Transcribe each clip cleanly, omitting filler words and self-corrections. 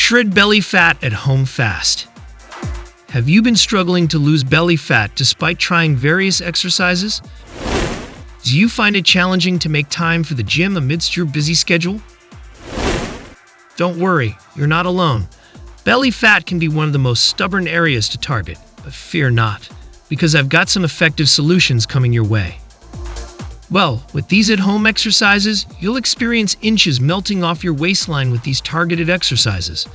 Shred belly fat at home fast. Have you been struggling to lose belly fat despite trying various exercises? Do you find it challenging to make time for the gym amidst your busy schedule? Don't worry, you're not alone. Belly fat can be one of the most stubborn areas to target, but fear not, because I've got some effective solutions coming your way. Well, with these at-home exercises, you'll experience inches melting off your waistline with these targeted exercises.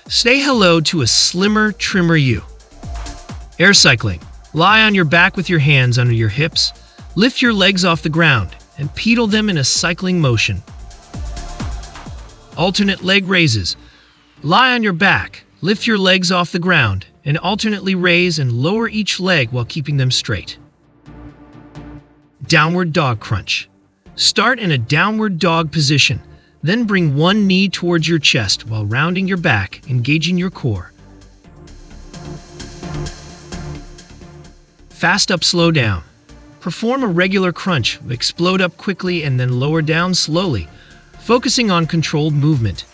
Say hello to a slimmer, trimmer you. Air cycling. Lie on your back with your hands under your hips, lift your legs off the ground, and pedal them in a cycling motion. Alternate leg raises. Lie on your back, lift your legs off the ground, and alternately raise and lower each leg while keeping them straight. Downward dog crunch. Start in a downward dog position, then bring one knee towards your chest while rounding your back, engaging your core. Fast up, slow down. Perform a regular crunch, explode up quickly and then lower down slowly, focusing on controlled movement.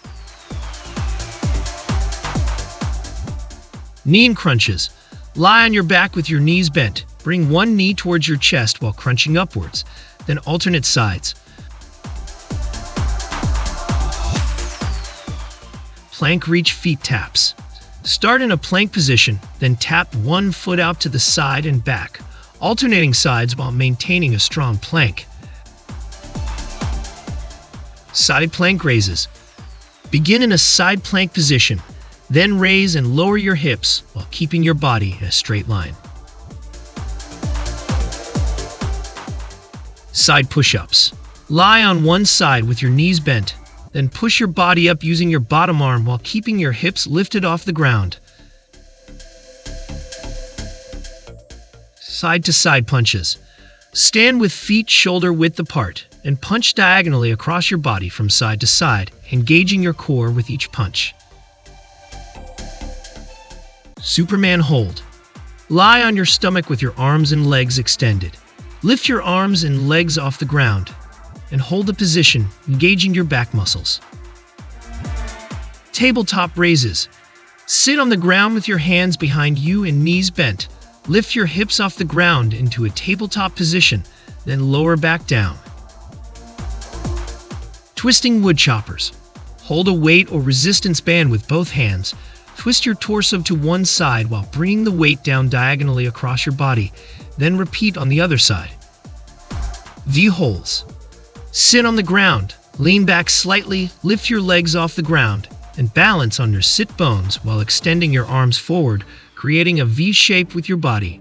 Knee crunches. Lie on your back with your knees bent. Bring one knee towards your chest while crunching upwards, then alternate sides. Plank reach feet taps. Start in a plank position, then tap one foot out to the side and back, alternating sides while maintaining a strong plank. Side plank raises. Begin in a side plank position, then raise and lower your hips while keeping your body in a straight line. Side push-ups. Lie on one side with your knees bent, then push your body up using your bottom arm while keeping your hips lifted off the ground. Side-to-side punches. Stand with feet shoulder-width apart and punch diagonally across your body from side to side, engaging your core with each punch. Superman hold. Lie on your stomach with your arms and legs extended. Lift your arms and legs off the ground and hold the position, engaging your back muscles. Tabletop raises. Sit on the ground with your hands behind you and knees bent. Lift your hips off the ground into a tabletop position, then lower back down. Twisting wood choppers. Hold a weight or resistance band with both hands. Twist your torso to one side while bringing the weight down diagonally across your body, then repeat on the other side. V-holes. Sit on the ground, lean back slightly, lift your legs off the ground, and balance on your sit bones while extending your arms forward, creating a V shape with your body.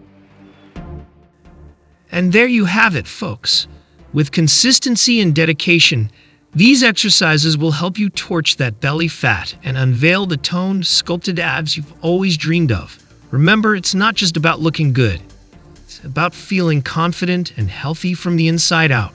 And there you have it, folks. With consistency and dedication, these exercises will help you torch that belly fat and unveil the toned, sculpted abs you've always dreamed of. Remember, it's not just about looking good. It's about feeling confident and healthy from the inside out.